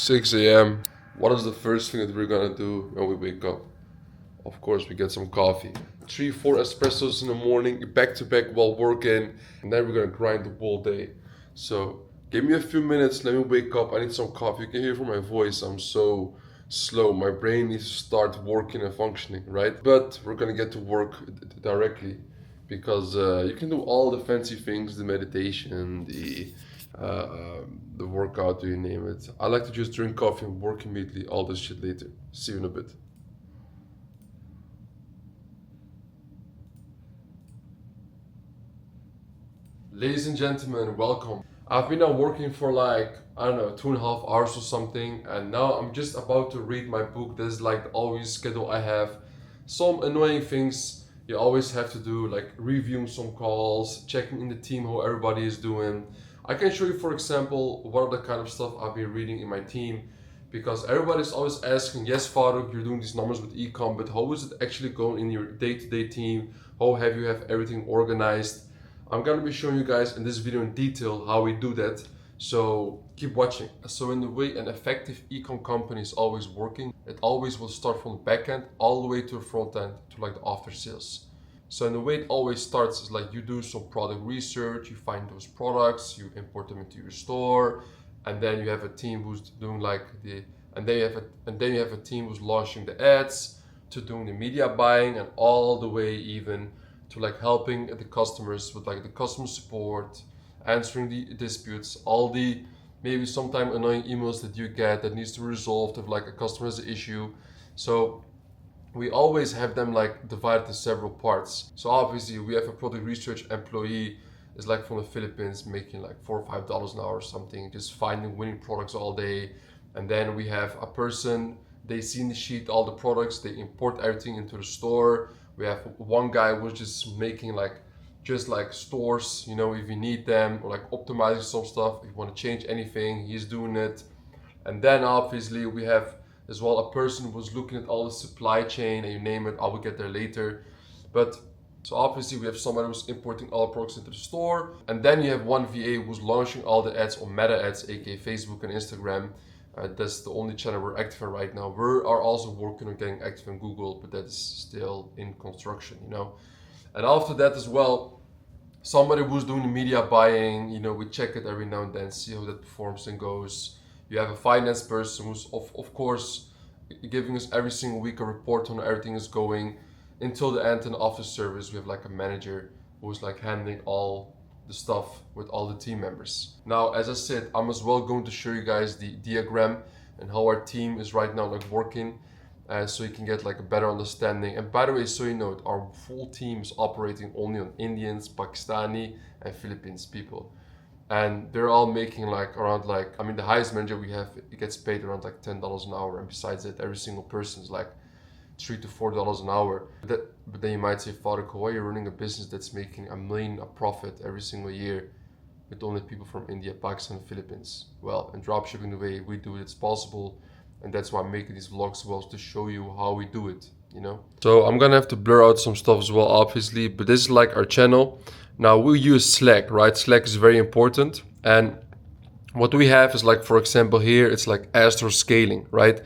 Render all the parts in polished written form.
6 a.m. What is the first thing that we're gonna do when we wake up? Of course, we get some coffee. 3, 4 espressos in the morning, back to back while working, and then we're gonna grind the whole day. So, give me a few minutes, let me wake up. I need some coffee. You can hear from my voice, I'm so slow. My brain needs to start working and functioning, right? But we're gonna get to work directly because you can do all the fancy things, the meditation, the workout, you name it. I like to just drink coffee and work immediately, all this shit later. See you in a bit. Ladies and gentlemen, welcome. I've been now working for like, I don't know, 2.5 hours or something, and now I'm just about to read my book. This is like the always schedule I have. Some annoying things you always have to do, like reviewing some calls, checking in the team how everybody is doing. I can show you, for example, what are the kind of stuff I've been reading in my team, because everybody's always asking, yes, Faruk, you're doing these numbers with ecom, but how is it actually going in your day-to-day team? How have you have everything organized? I'm gonna be showing you guys in this video in detail how we do that, so keep watching. So in the way an effective ecom company is always working, it always will start from the back end all the way to the front end, to like the after sales. So in the way it always starts is like you do some product research, you find those products, you import them into your store, and then you have a team who's doing like and then you have a team who's launching the ads, to doing the media buying, and all the way even to like helping the customers with like the customer support, answering the disputes, all the maybe sometimes annoying emails that you get that needs to be resolved if like a customer has an issue. So we always have them like divided in several parts. So obviously we have a product research employee is like from the Philippines, making like $4 or $5 an hour or something, just finding winning products all day. And then we have a person, they see in the sheet all the products, they import everything into the store. We have one guy who's just making like just like stores, you know, if you need them, or like optimizing some stuff, if you want to change anything, he's doing it. And then obviously we have as well a person who's looking at all the supply chain, and you name it, I will get there later. But so obviously we have somebody who's importing all products into the store, and then you have one VA who's launching all the ads on Meta ads, aka Facebook and Instagram. That's the only channel we're active in right now. We are also working on getting active in Google, but that is still in construction, you know. And after that as well, somebody who's doing the media buying, you know, we check it every now and then, see how that performs and goes. You have a finance person who's of course giving us every single week a report on how everything is going until the end. And after service we have like a manager who's like handling all the stuff with all the team members. Now, as I said, I'm as well going to show you guys the diagram and how our team is right now like working, so you can get like a better understanding. And by the way, so you know, our full team is operating only on Indians, Pakistani and Philippines people. And they're all making like around like, I mean, the highest manager we have, it gets paid around like $10 an hour. And besides that, every single person is like $3 to $4 an hour. But then you might say, Faruk, why are you running a business that's making $1 million a profit every single year with only people from India, Pakistan, and Philippines? Well, in dropshipping, the way we do it, it's possible. And that's why I'm making these vlogs as well, to show you how we do it, you know? So I'm gonna have to blur out some stuff as well, obviously, but this is like our channel. Now we use Slack, right? Slack is very important. And what we have is like, for example, here, it's like Astro scaling, right?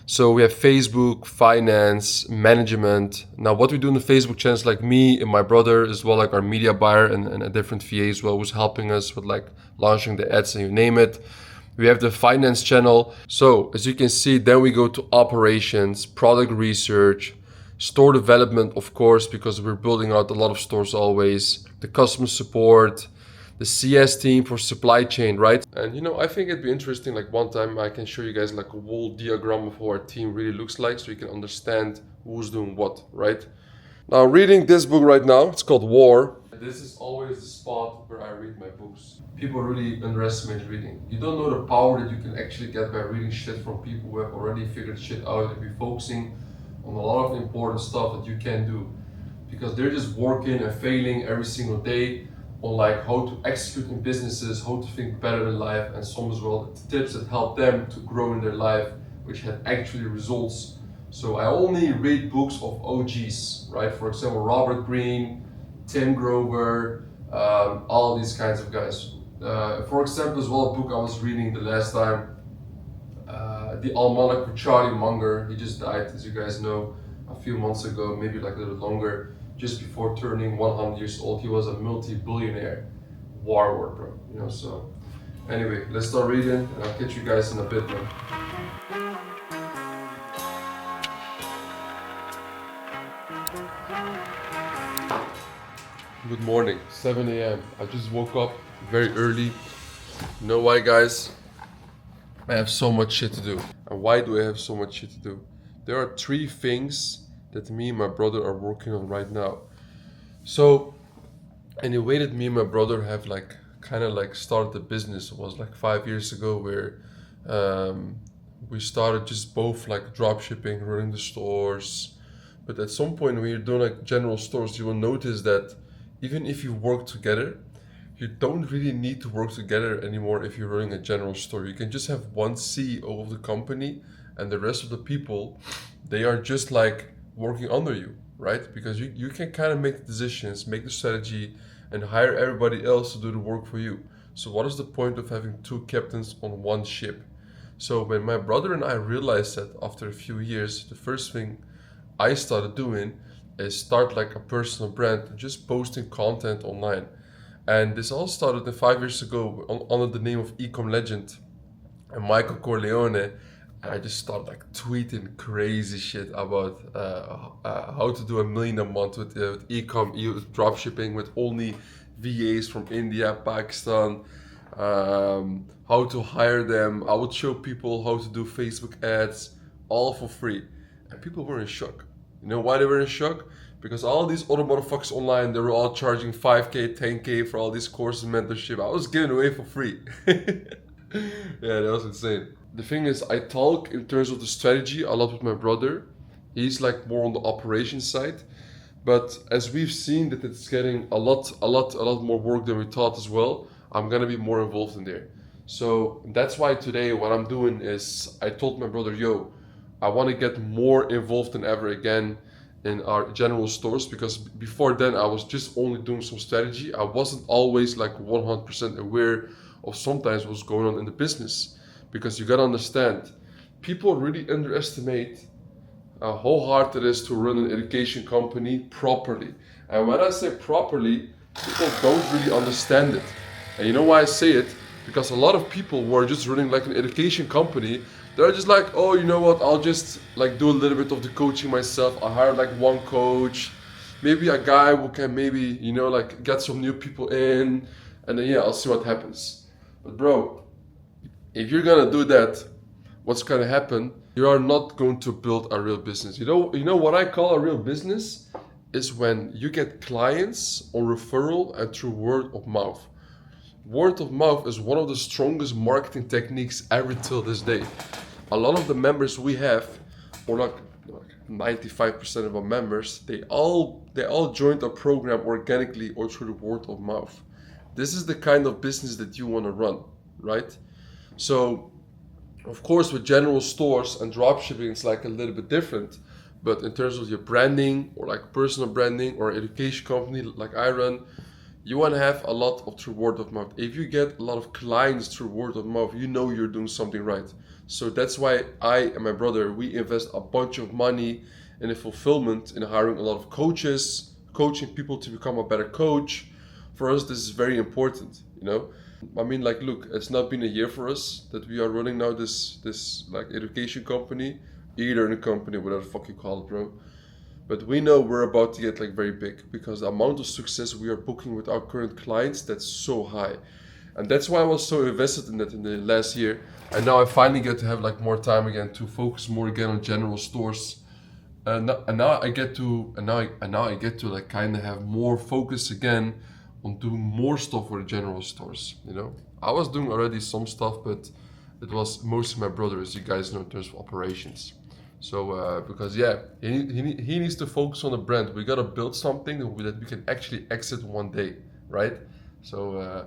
So we have Facebook, finance, management. Now what we do in the Facebook channel is like me and my brother as well, like our media buyer and a different VA as well, who's helping us with like launching the ads and you name it. We have the finance channel. So as you can see, then we go to operations, product research, store development, of course, because we're building out a lot of stores always, the customer support, the CS team for supply chain, right? And you know, I think it'd be interesting, like one time I can show you guys like a whole diagram of how our team really looks like, so you can understand who's doing what, right? Now, reading this book right now, it's called War. This is always the spot where I read my books. People really underestimate reading. You don't know the power that you can actually get by reading shit from people who have already figured shit out and be focusing on a lot of important stuff that you can do. Because they're just working and failing every single day on like how to execute in businesses, how to think better in life, and some as well tips that help them to grow in their life, which had actually results. So I only read books of OGs, right? For example, Robert Greene, Tim Grover, all these kinds of guys. For example, as well, a book I was reading the last time, the almanac with Charlie Munger. He just died, as you guys know, a few months ago, maybe like a little longer, just before turning 100 years old. He was a multi-billionaire warlord, bro. You know, so anyway, let's start reading, and I'll catch you guys in a bit, man. Good morning, 7 a.m. I just woke up very early. You know why, guys? I have so much shit to do. And why do I have so much shit to do? There are 3 things that me and my brother are working on right now. So, and the way that me and my brother have like kind of like started the business was like 5 years ago, where we started just both like drop shipping, running the stores. But at some point when you're doing like general stores, you will notice that even if you work together, you don't really need to work together anymore if you're running a general store. You can just have one CEO of the company, and the rest of the people, they are just like working under you, right? Because you can kind of make the decisions, make the strategy, and hire everybody else to do the work for you. So what is the point of having 2 captains on one ship? So when my brother and I realized that after a few years, the first thing I started doing is start like a personal brand, just posting content online. And this all started 5 years ago under the name of Ecom Legend and Michael Corleone. And I just started like tweeting crazy shit about how to do $1 million a month with ecom, dropshipping with only VAs from India, Pakistan, how to hire them. I would show people how to do Facebook ads, all for free. And people were in shock. You know why they were in shock? Because all these other motherfuckers online, they were all charging 5K, 10K for all these courses and mentorship. I was giving away for free. Yeah, that was insane. The thing is, I talk in terms of the strategy a lot with my brother. He's like more on the operations side. But as we've seen that it's getting a lot more work than we thought as well, I'm gonna be more involved in there. So that's why today what I'm doing is I told my brother, yo, I want to get more involved than ever again in our general stores, because before then I was just only doing some strategy. I wasn't always like 100% aware of sometimes what's going on in the business, because you gotta understand, people really underestimate how hard it is to run an education company properly. And when I say properly, people don't really understand it. And you know why I say it? Because a lot of people who are just running like an education company, they're just like, oh, you know what, I'll just like do a little bit of the coaching myself. I hire like one coach, maybe a guy who can maybe, you know, like get some new people in, and then yeah, I'll see what happens. But bro, if you're gonna do that, what's gonna happen? You are not going to build a real business. You know what I call a real business is when you get clients on referral and through word of mouth. Word of mouth is one of the strongest marketing techniques ever till this day. A lot of the members we have, or like 95% of our members, they all joined our program organically or through the word of mouth. This is the kind of business that you want to run, right? So, of course, with general stores and dropshipping, it's like a little bit different. But in terms of your branding or like personal branding or education company like I run, you want to have a lot of through word of mouth. If you get a lot of clients through word of mouth, you know you're doing something right. So that's why I and my brother, we invest a bunch of money in the fulfillment, in hiring a lot of coaches, coaching people to become a better coach. For us, this is very important, you know. I mean, like, look, it's not been a year for us that we are running now this like education company, e-learning company, whatever the fuck you call it, bro. But we know we're about to get like very big, because the amount of success we are booking with our current clients, that's so high. And that's why I was so invested in that in the last year. And now I finally get to have like more time again to focus more again on general stores. Now I get to like kind of have more focus again on doing more stuff for the general stores. You know, I was doing already some stuff, but it was mostly my brother, as you guys know, in terms of operations. So because yeah, he needs to focus on the brand. We gotta build something that we can actually exit one day, right? So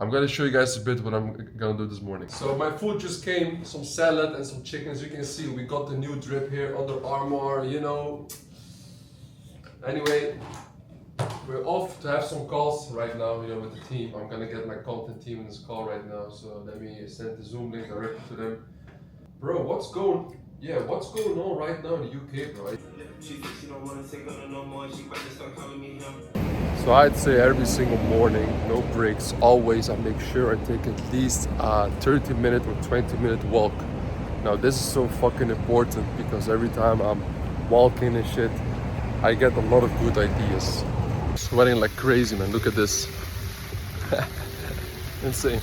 I'm gonna show you guys a bit what I'm gonna do this morning. So my food just came, some salad and some chicken. As you can see, we got the new drip here, Under Armour, you know. Anyway, we're off to have some calls right now, you know, with the team. I'm gonna get my content team in this call right now. So let me send the Zoom link directly to them. Bro, what's going on right now in the UK, bro? So I'd say every single morning, no breaks, always I make sure I take at least a 30-minute or 20-minute walk. Now this is so fucking important because every time I'm walking and shit, I get a lot of good ideas. Sweating like crazy, man. Look at this. Insane.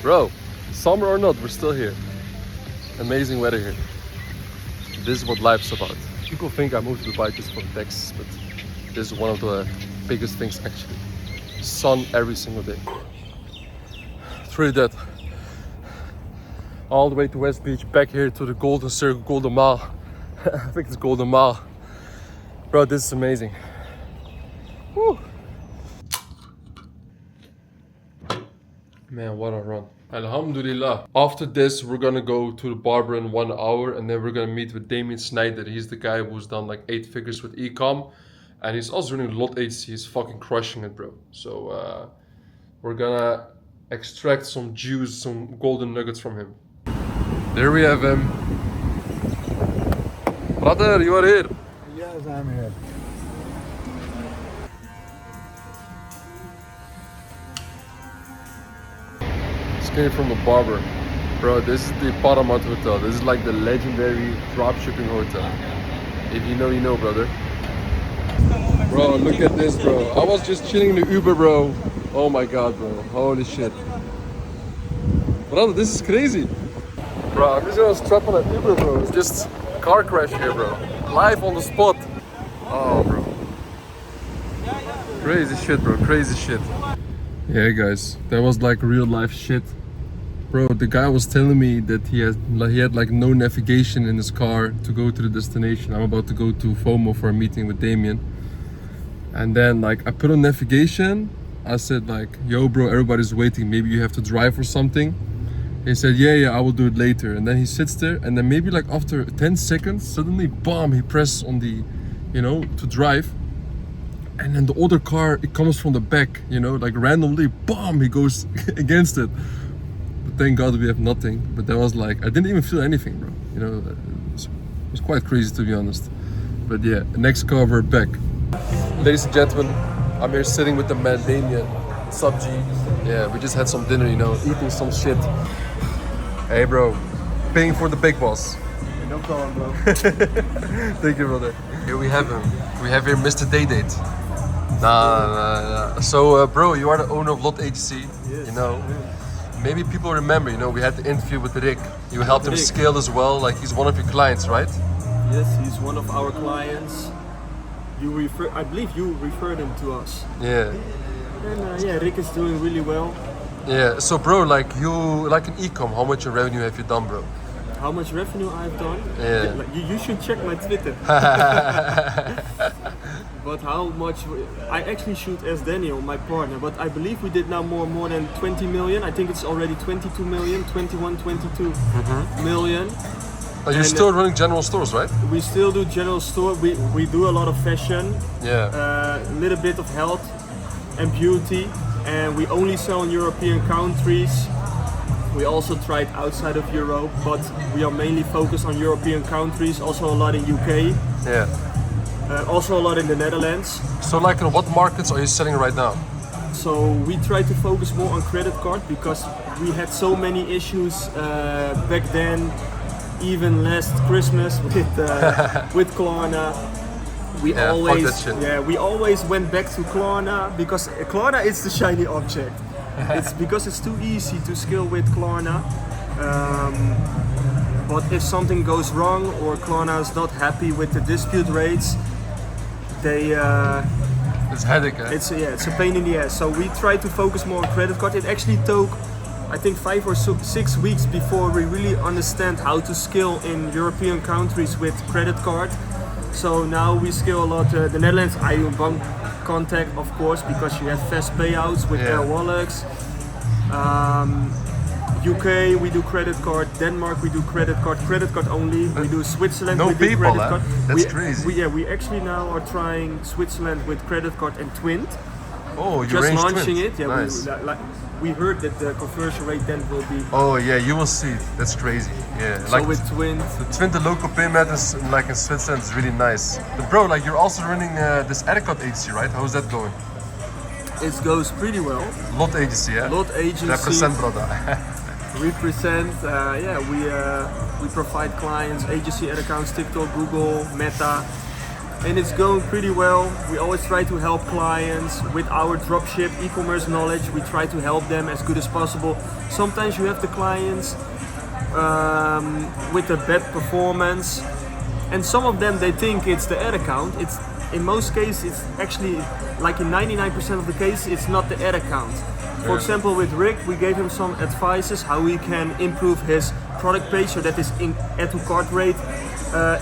Bro, summer or not, we're still here. Amazing weather here. This is what life's about. People think I moved to Dubai just for Texas, but this is one of the biggest things actually. Sun every single day. It's really dead. All the way to West Beach, back here to the Golden Circle, Golden Mile. I think it's Golden Mile. Bro, this is amazing. Woo. Man, what a run. Alhamdulillah. After this, we're gonna go to the barber in 1 hour and then we're gonna meet with Damien Snyder. He's the guy who's done like 8 figures with e-com. And he's also running Lot Agency. He's fucking crushing it, bro. So we're gonna extract some juice, some golden nuggets from him. There we have him. Brother, you are here. Yes, I'm here. Came from the barber. Bro, this is the Paramount Hotel. This is like the legendary dropshipping hotel. If you know, you know, brother. Bro, look at this, bro. I was just chilling in the Uber, bro. Oh my god, bro. Holy shit. Brother, this is crazy. Bro, I'm just gonna strap on an Uber, bro. It's just a car crash here, bro. Live on the spot. Oh, bro. Crazy shit, bro. Crazy shit. Yeah, guys. That was like real life shit. Bro, the guy was telling me that he had like no navigation in his car to go to the destination. I'm about to go to FOMO for a meeting with Damien. And then like I put on navigation. I said like, yo bro, everybody's waiting. Maybe you have to drive or something. He said, yeah, I will do it later. And then he sits there and then maybe like after 10 seconds, suddenly, bam, he presses on the, you know, to drive. And then the other car, it comes from the back, you know, like randomly, bam, he goes against it. But thank God we have nothing. But that was like, I didn't even feel anything, bro. You know, it was quite crazy to be honest. But yeah, next car, we're back. Ladies and gentlemen, I'm here sitting with the man Damien, Sub G. Yeah, we just had some dinner, you know, eating some shit. Hey bro, paying for the big boss. No problem, bro. Thank you, brother. Here we have him. We have here Mr. Day Date. Nah. So, bro, you are the owner of Lot Agency. Yes, you know, maybe people remember. You know, we had the interview with Rick. You helped him scale as well. Like he's one of your clients, right? Yes, he's one of our clients. I believe you referred him to us. Yeah. And yeah, Rick is doing really well. Yeah. So, bro, like you, like in e-com, how much in revenue have you done, bro? How much revenue I've done? Yeah. Like, you should check my Twitter. But how much? I actually shoot as Daniel, my partner. But I believe we did now more than 20 million. I think it's already 22 million, 21, 22 million. But you're still running general stores, right? We still do general store. We do a lot of fashion. Yeah. A little bit of health and beauty. And we only sell in European countries. We also tried outside of Europe, but we are mainly focused on European countries, also a lot in UK. Yeah. Also a lot in the Netherlands. So like in what markets are you selling right now? So we try to focus more on credit card because we had so many issues back then, even last Christmas with Klarna. We always went back to Klarna because Klarna is the shiny object. It's because it's too easy to scale with Klarna. But if something goes wrong or Klarna is not happy with the dispute rates, it's headache. Eh? It's a pain in the ass. So we try to focus more on credit card. It actually took, I think, 5 or 6 weeks before we really understand how to scale in European countries with credit card. So now we scale a lot. The Netherlands, I do bank contact, of course, because you have fast payouts with their wallets. UK, we do credit card. Denmark, we do credit card only. We do Switzerland, no we do people, credit card. That's crazy. We actually now are trying Switzerland with credit card and Twint. Oh, you just arranged launching twins. it. Yeah, Nice. we heard that the conversion rate then will be Oh yeah, you will see. That's crazy. Yeah, so with twins. the local payment is like in Switzerland is really nice. But bro, like you're also running this Etiquette agency, right? How's that going? It goes pretty well. Lot agency, yeah. Lot agency. Represent, brother. Represent. Yeah, we provide clients agency ad accounts, TikTok, Google, Meta, and it's going pretty well. We always try to help clients with our dropship e-commerce knowledge. We try to help them as good as possible. Sometimes you have the clients with a bad performance, and some of them they think it's the ad account. It's in most cases it's actually like in 99% of the cases it's not the ad account. For example, with Rick, we gave him some advices how he can improve his product page so that his add to cart rate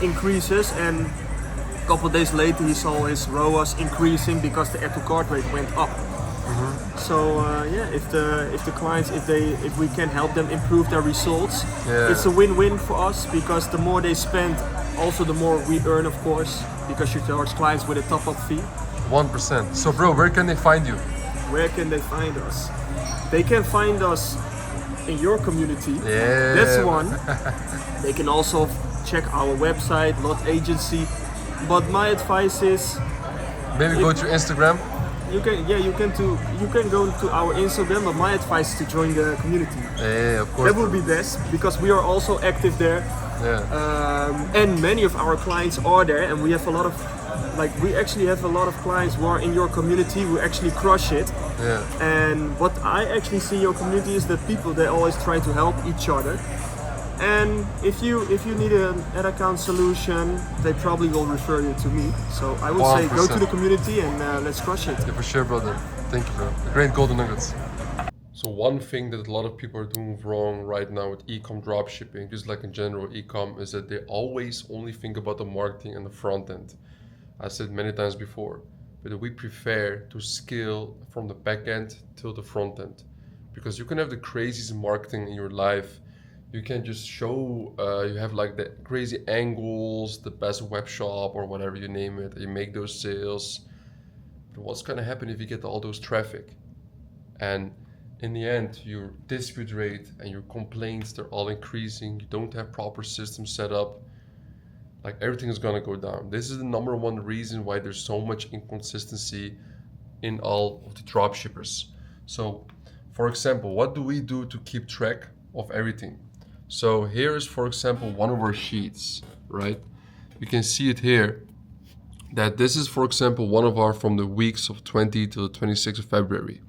increases, and a couple of days later he saw his ROAS increasing because the add to cart rate went up. So yeah, if the clients if we can help them improve their results, it's a win-win for us because the more they spend, also the more we earn, of course, because you charge clients with a top-up fee. 1%. So bro, where can they find you? Where can they find us? They can find us in your community. Yeah. That's one. They can also check our website, Lot Agency. But my advice is Maybe go to Instagram. you can go to our Instagram, but my advice is to join the community. Yeah, of course. That would be best because we are also active there. Yeah. And many of our clients are there, and we have a lot of we actually have a lot of clients who are in your community who actually crush it. Yeah. And what I actually see in your community is that people, they always try to help each other. And if you need an ad account solution, they probably will refer you to me. So I would say go to the community and let's crush it. Yeah, for sure, brother. Thank you, bro. Great golden nuggets. So one thing that a lot of people are doing wrong right now with e-com dropshipping, just like in general e-com, is that they always only think about the marketing and the front end. I said many times before, but we prefer to scale from the back end till the front end, because you can have the craziest marketing in your life. You can just show you have like the crazy angles, the best web shop or whatever you name it, you make those sales. But what's gonna happen if you get all those traffic? And in the end, your dispute rate and your complaints, they're all increasing. You don't have proper systems set up. Like everything is gonna go down. This is the number one reason why there's so much inconsistency in all of the dropshippers. So, for example, what do we do to keep track of everything? So here is, for example, one of our sheets, right? You can see it here, that this is, for example, one of our from the weeks of 20 to the 26th of February.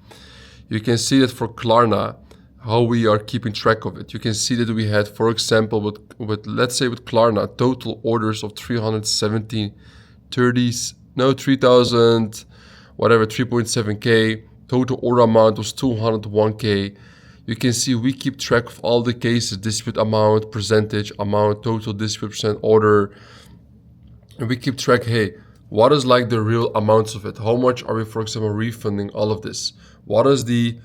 You can see that for Klarna, how we are keeping track of it. You can see that we had, for example, with let's say with Klarna, total orders of 370, 3,000, whatever, 3.7K. Total order amount was 201K. You can see we keep track of all the cases, dispute amount, percentage amount, total dispute percent order. And we keep track, hey, what is like the real amounts of it? How much are we, for example, refunding all of this? What is the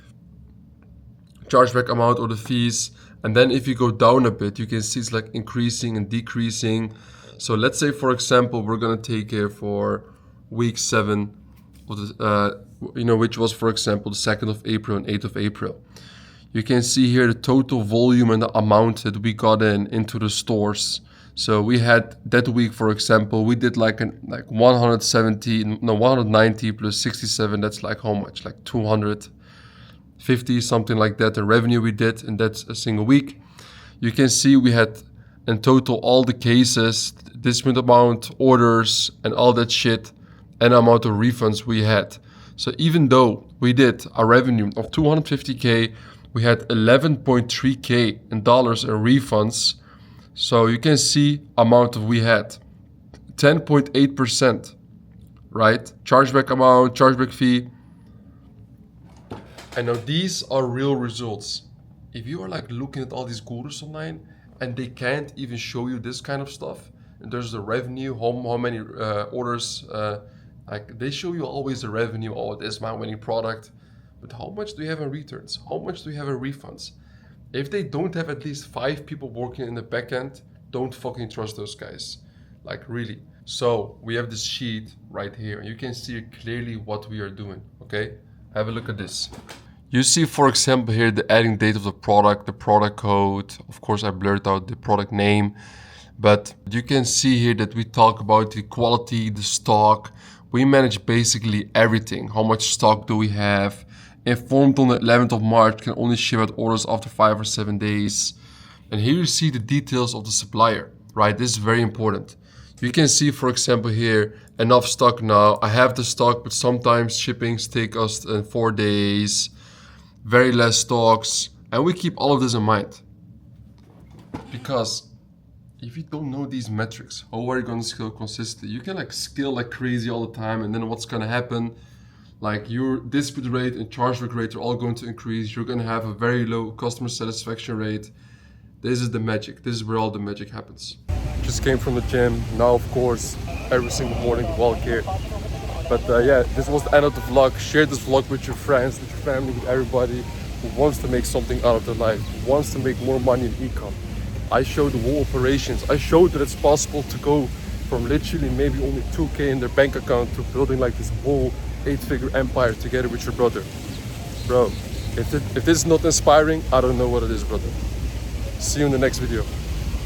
chargeback amount or the fees? And then if you go down a bit, you can see it's like increasing and decreasing. So let's say, for example, we're gonna take here for week 7, of the, which was, for example, the 2nd of April and 8th of April. You can see here the total volume and the amount that we got into the stores. So we had that week, for example, we did like 190 plus 67. That's like how much? Like 250, something like that. The revenue we did, and that's a single week. You can see we had in total all the cases, dispute amount, orders, and all that shit, and amount of refunds we had. So even though we did a revenue of 250K, we had 11.3K in dollars in refunds. So you can see amount of we had 10.8%, right? Chargeback amount, chargeback fee. And now these are real results. If you are like looking at all these gurus online and they can't even show you this kind of stuff, and there's the revenue, how many orders, like they show you always the revenue, oh, this is my winning product. But how much do you have in returns? How much do you have in refunds? If they don't have at least 5 people working in the back end, don't fucking trust those guys. Like really. So we have this sheet right here. You can see clearly what we are doing, okay? Have a look at this. You see, for example, here the adding date of the product code. Of course, I blurred out the product name, but you can see here that we talk about the quality, the stock. We manage basically everything. How much stock do we have? Informed on the 11th of March, can only ship out orders after 5 or 7 days. And here you see the details of the supplier, right? This is very important. You can see, for example, here, enough stock now. I have the stock, but sometimes shippings take us 4 days. Very less stocks, and we keep all of this in mind. Because if you don't know these metrics, how are you going to scale consistently? You can like scale like crazy all the time, and then what's going to happen? Like your dispute rate and chargeback rate are all going to increase. You're going to have a very low customer satisfaction rate. This is the magic. This is where all the magic happens. Just came from the gym. Now, of course, every single morning walk here. But yeah, this was the end of the vlog. Share this vlog with your friends, with your family, with everybody who wants to make something out of their life, who wants to make more money in e-com. I showed the whole operations. I showed that it's possible to go from literally maybe only 2K in their bank account to building like this whole 8-figure empire together with your brother. Bro, if this is not inspiring, I don't know what it is, brother. See you in the next video.